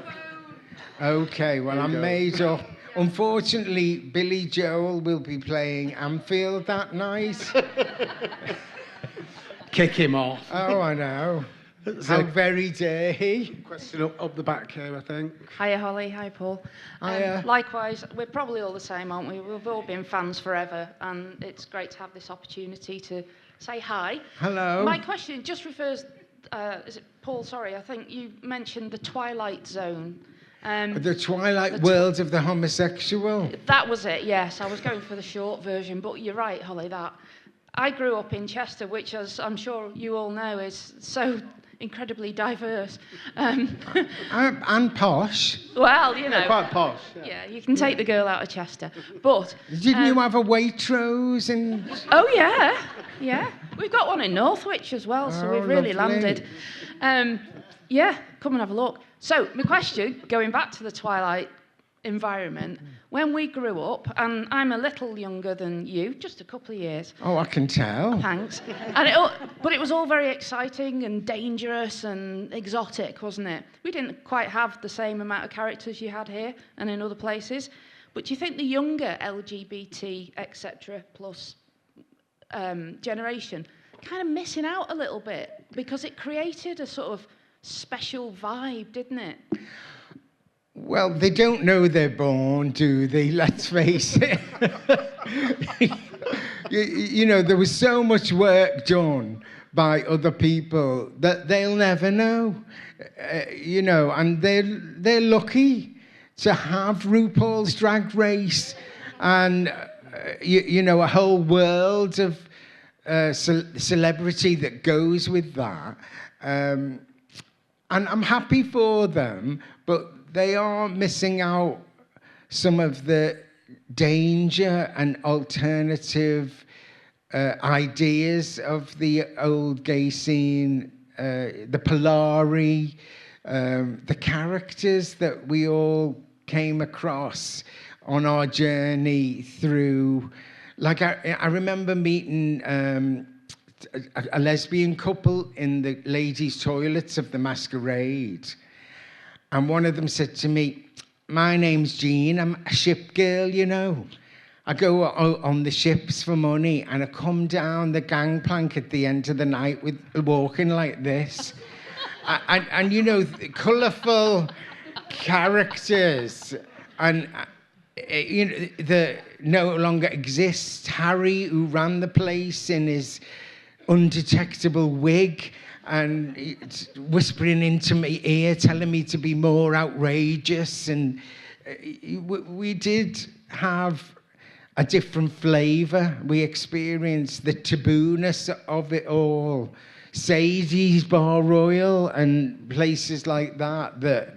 okay, well, I'm made up. Unfortunately, Billy Joel will be playing Anfield that night. Kick him off. Oh, I know. How very dare he? Question up the back here, I think. Hiya, Holly. Hi, Paul. Hiya. Likewise, we're probably all the same, aren't we? We've all been fans forever, and it's great to have this opportunity to say hi. Hello. My question just refers, is it Paul? Sorry, I think you mentioned the Twilight Zone. The Twilight World of the Homosexual. That was it, yes. I was going for the short version, but you're right, Holly, that. I grew up in Chester, which, as I'm sure you all know, is so incredibly diverse. And posh. Well, you know. Quite posh. Yeah, you can take the girl out of Chester. But Didn't you have a Waitrose and... oh yeah. We've got one in Northwich as well, so we've really lovely. landed. Yeah, come and have a look. So my question, going back to the Twilight environment, when we grew up, and I'm a little younger than you, just a couple of years. Oh, I can tell. Thanks. But it was all very exciting and dangerous and exotic, wasn't it? We didn't quite have the same amount of characters you had here and in other places. But do you think the younger LGBT, etc., plus generation kind of missing out a little bit because it created a sort of special vibe, didn't it? Well, they don't know they're born, do they? Let's face it. you know, there was so much work done by other people that they'll never know. You know, and they're lucky to have RuPaul's Drag Race and, you know, a whole world of celebrity that goes with that. And I'm happy for them, but they are missing out some of the danger and alternative ideas of the old gay scene, the Polari, the characters that we all came across on our journey through. Like I remember meeting a lesbian couple in the ladies' toilets of the Masquerade. And one of them said to me, "My name's Jean, I'm a ship girl, you know. I go on the ships for money and I come down the gangplank at the end of the night with walking like this." and you know, colourful characters. And you know, the no longer exists. Harry, who ran the place in his undetectable wig, and whispering into my ear, telling me to be more outrageous. And we did have a different flavour. We experience the tabooness of it all. Sadie's Bar Royal and places like that,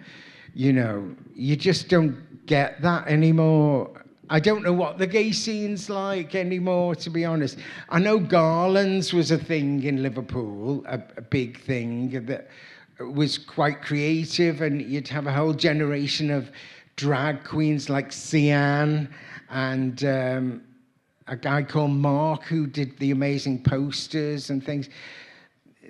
you know, you just don't get that anymore. I don't know what the gay scene's like anymore, to be honest. I know Garlands was a thing in Liverpool, a big thing that was quite creative, and you'd have a whole generation of drag queens like Sian and a guy called Mark who did the amazing posters and things.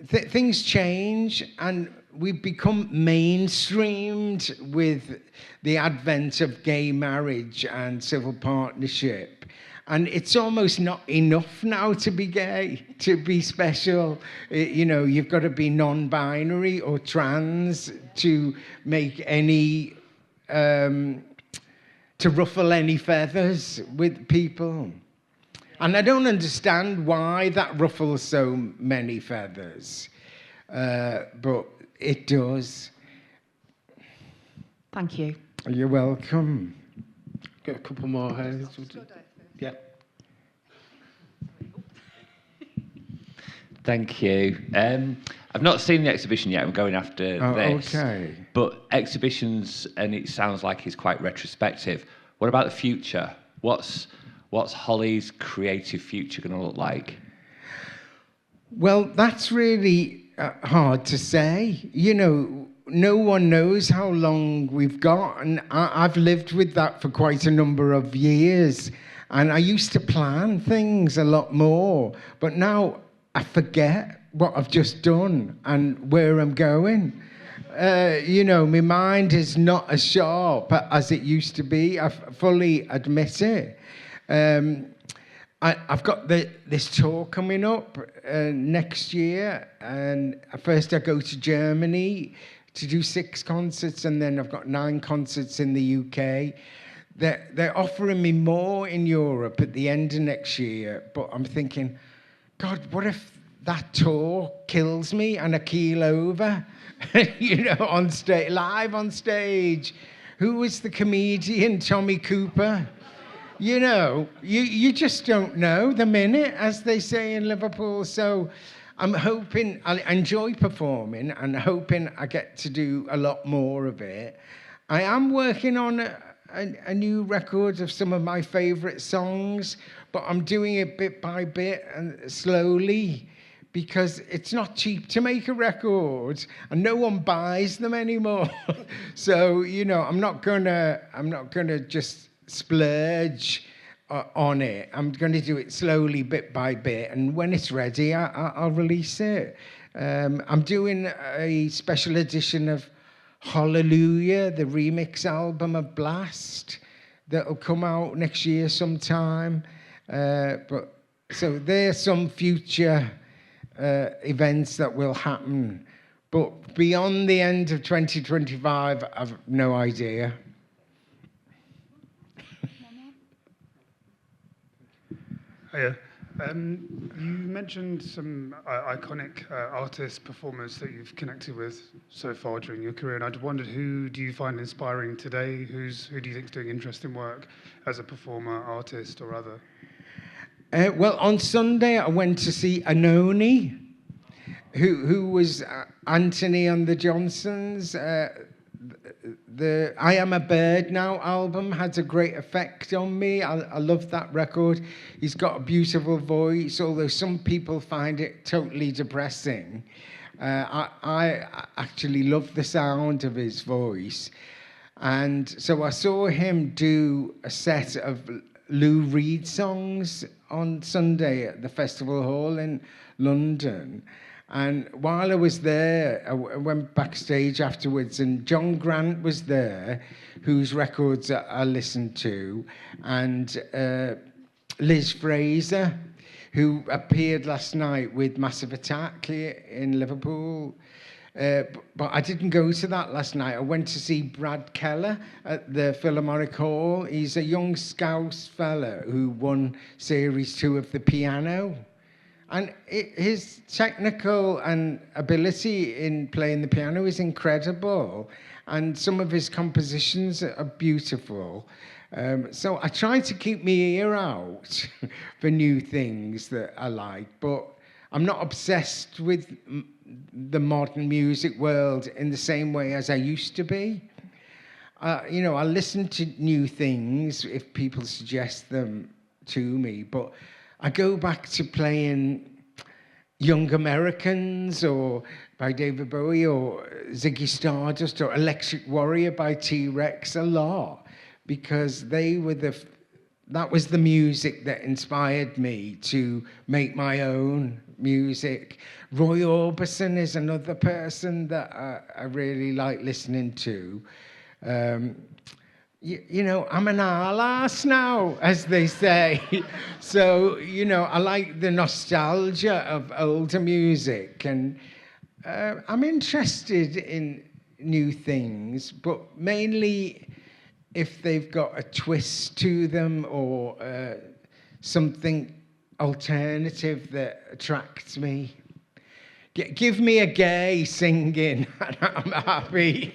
Things change, and we've become mainstreamed with the advent of gay marriage and civil partnership. And it's almost not enough now to be gay, to be special. You know, you've got to be non-binary or trans to make any, to ruffle any feathers with people. And I don't understand why that ruffles so many feathers, but it does. Thank you. You're welcome. Got a couple more here. Yeah. Thank you. I've not seen the exhibition yet. I'm going after this. Okay. But exhibitions, and it sounds like it's quite retrospective. What about the future? What's Holly's creative future going to look like? Well, that's really hard to say. You know, no one knows how long we've got, and I've lived with that for quite a number of years. And I used to plan things a lot more, but now I forget what I've just done and where I'm going. You know, my mind is not as sharp as it used to be. I fully admit it. I've got this tour coming up next year, and first I go to Germany to do 6 concerts, and then I've got 9 concerts in the UK. They're offering me more in Europe at the end of next year, but I'm thinking, God, what if that tour kills me and I keel over? You know, on stage, live on stage. Who was the comedian, Tommy Cooper? You know, you just don't know the minute, as they say in Liverpool. So I'm hoping I enjoy performing and hoping I get to do a lot more of it. I am working on a new record of some of my favourite songs, but I'm doing it bit by bit and slowly, because it's not cheap to make a record and no one buys them anymore. So, you know, I'm not gonna just splurge on it. I'm going to do it slowly, bit by bit, and when it's ready, I'll release it. I'm doing a special edition of Hallelujah, the remix album of Blast, that'll come out next year sometime. But so there's some future events that will happen, but beyond the end of 2025, I've no idea. Hiya. You mentioned some iconic artists, performers that you've connected with so far during your career, and I wondered, who do you find inspiring today? Who do you think is doing interesting work as a performer, artist, or other? Well, on Sunday I went to see Anoni, who was Anthony and the Johnsons. The I Am a Bird Now album had a great effect on me. I love that record. He's got a beautiful voice, although some people find it totally depressing. I actually love the sound of his voice. And so I saw him do a set of Lou Reed songs on Sunday at the Festival Hall in London. And while I was there, I went backstage afterwards, and John Grant was there, whose records I listened to, and Liz Fraser, who appeared last night with Massive Attack here in Liverpool. But I didn't go to that last night. I went to see Brad Keller at the Philharmonic Hall. He's a young Scouse fella who won Series 2 of the piano. And his technical and ability in playing the piano is incredible. And some of his compositions are beautiful. So I try to keep my ear out for new things that I like, but I'm not obsessed with the modern music world in the same way as I used to be. You know, I listen to new things if people suggest them to me, but I go back to playing Young Americans or by David Bowie or Ziggy Stardust or Electric Warrior by T-Rex a lot, because they were that was the music that inspired me to make my own music. Roy Orbison is another person that I really like listening to. You know, I'm an ass now, as they say. So, you know, I like the nostalgia of older music, and I'm interested in new things, but mainly if they've got a twist to them or something alternative that attracts me. Give me a gay singing and I'm happy.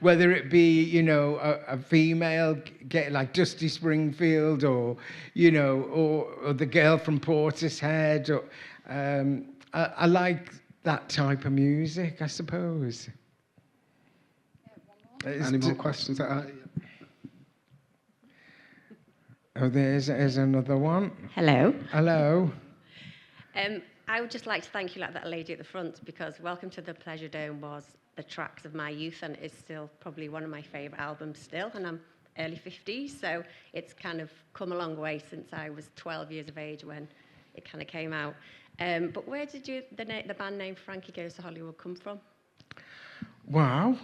Whether it be, you know, a female get like Dusty Springfield, or, you know, or the girl from Portishead, or I like that type of music, I suppose. Any more questions? Oh, there's another one. Hello. Hello. I would just like to thank you, like that lady at the front, because Welcome to the Pleasuredome was the tracks of my youth, and it's still probably one of my favourite albums still, and I'm early 50s, so it's kind of come a long way since I was 12 years of age when it kind of came out. But where did the band name Frankie Goes to Hollywood come from? Wow.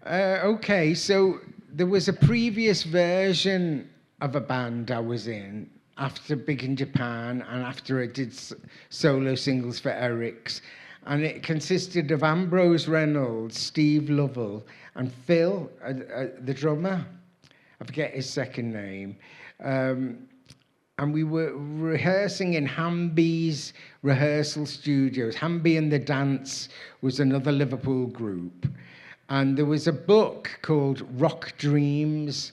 Okay, so there was a previous version of a band I was in after Big in Japan and after I did solo singles for Eric's. And it consisted of Ambrose Reynolds, Steve Lovell, and Phil, the drummer. I forget his second name. And we were rehearsing in Hamby's rehearsal studios. Hamby and the Dance was another Liverpool group. And there was a book called Rock Dreams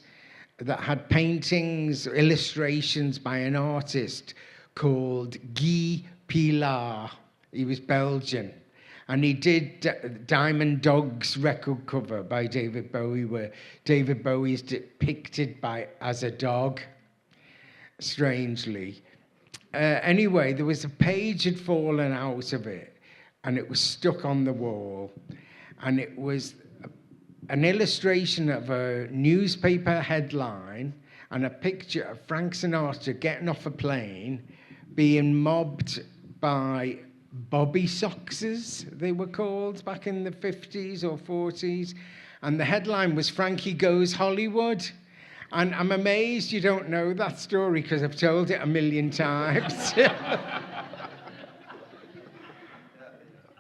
that had paintings, illustrations by an artist called Guy Pilar. He was Belgian. And he did Diamond Dog's record cover by David Bowie, where David Bowie is depicted as a dog, strangely. Anyway, there was a page had fallen out of it, and it was stuck on the wall. And it was an illustration of a newspaper headline and a picture of Frank Sinatra getting off a plane, being mobbed by Bobby Soxers, they were called back in the 50s or 40s. And the headline was Frankie Goes Hollywood. And I'm amazed you don't know that story, because I've told it a million times.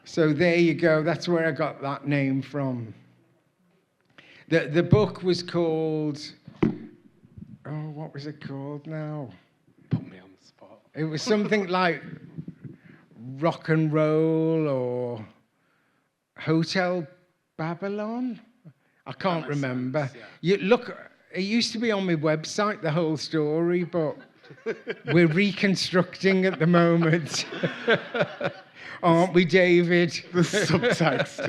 So there you go. That's where I got that name from. The book was called, what was it called now? Put me on the spot. It was something like Rock and Roll or Hotel Babylon. I can't remember. Sense, yeah. You look, it used to be on my website, the whole story, but we're reconstructing at the moment. Aren't we, David? The subtext.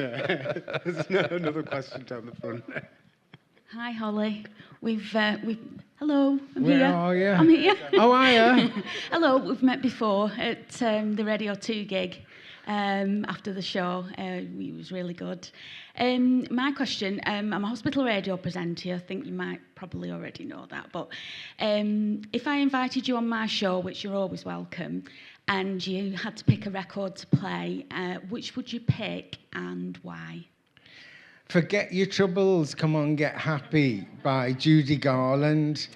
There's another question down the front. Hi, Holly. Hello, I'm Where here. are you? I'm here. Oh, are you? Hello, we've met before at the Radio 2 gig after the show. It was really good. My question, I'm a hospital radio presenter. I think you might probably already know that. But if I invited you on my show, which you're always welcome, and you had to pick a record to play, which would you pick and why? Forget Your Troubles, Come On Get Happy by Judy Garland,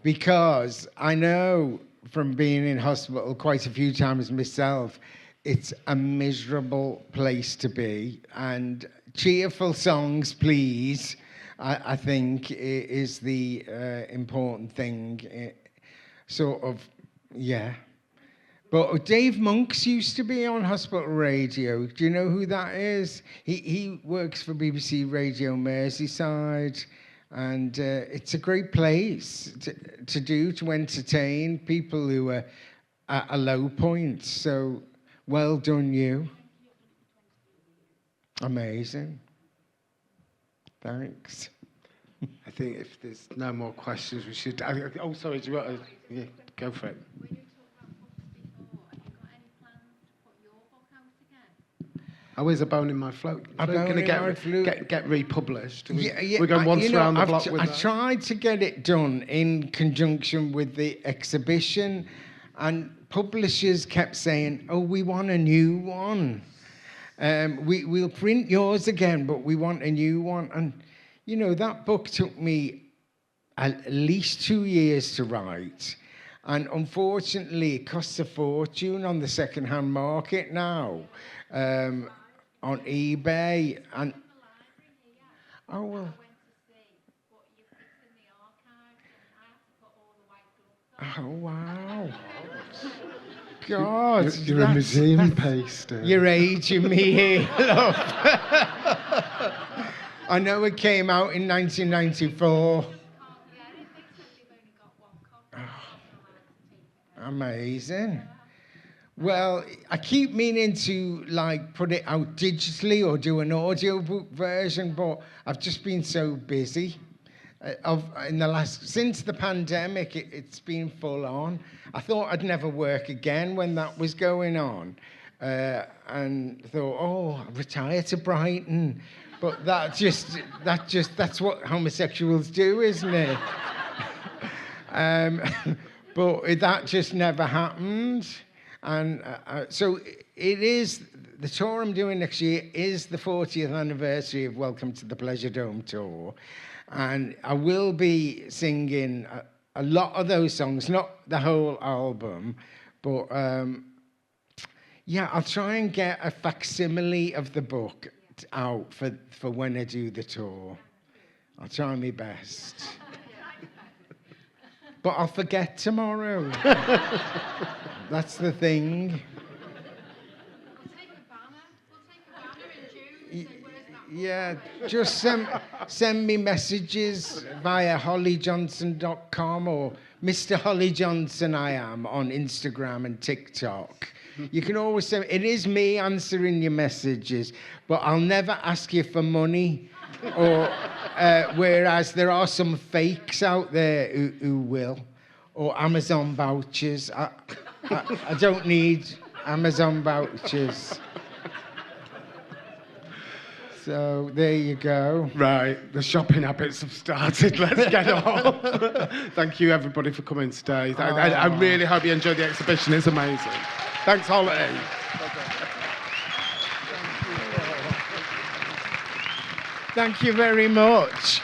because I know from being in hospital quite a few times myself, it's a miserable place to be, and cheerful songs, please, I think is the important thing. Yeah. But Dave Monks used to be on hospital radio. Do you know who that is? He works for BBC Radio Merseyside. And it's a great place to entertain people who are at a low point. So well done, you. Amazing. Thanks. I think if there's no more questions, we should. Oh, sorry, do you want to? Yeah, go for it. When you talked about books before, have you got any plans to put your book out again? Oh, is A Bone in My Float? A Bone Going in My Flute. to get republished? Yeah, We're going once round the block with I that. tried to get it done in conjunction with the exhibition, and publishers kept saying, "Oh, we want a new one. We'll print yours again, but we want a new one." And you know, that book took me at least 2 years to write, and unfortunately, it costs a fortune on the second-hand market now, on eBay. And oh well. Oh wow! God, You're a museum paster. You're aging me here, love. I know it came out in 1994. Amazing. Well, I keep meaning to put it out digitally or do an audiobook version, but I've just been so busy. Since the pandemic, it's been full on. I thought I'd never work again when that was going on, and thought, oh, I'll retire to Brighton. But that's what homosexuals do, isn't it? But that just never happened. And so it is, the tour I'm doing next year is the 40th anniversary of Welcome to the Pleasuredome tour. And I will be singing a lot of those songs, not the whole album, but yeah, I'll try and get a facsimile of the book out for when I do the tour. I'll try my best. But I'll forget tomorrow. That's the thing. We'll take a banner in June. Yeah, just send me messages via hollyjohnson.com or Mr. Holly Johnson I am on Instagram and TikTok. You can always send, it is me answering your messages, but I'll never ask you for money. Or whereas there are some fakes out there who will, or Amazon vouchers. I don't need Amazon vouchers. So there you go. Right, the shopping habits have started. Let's get on. Thank you, everybody, for coming today. I really hope you enjoyed the exhibition. It's amazing. Thanks, Holly. Thank you very much.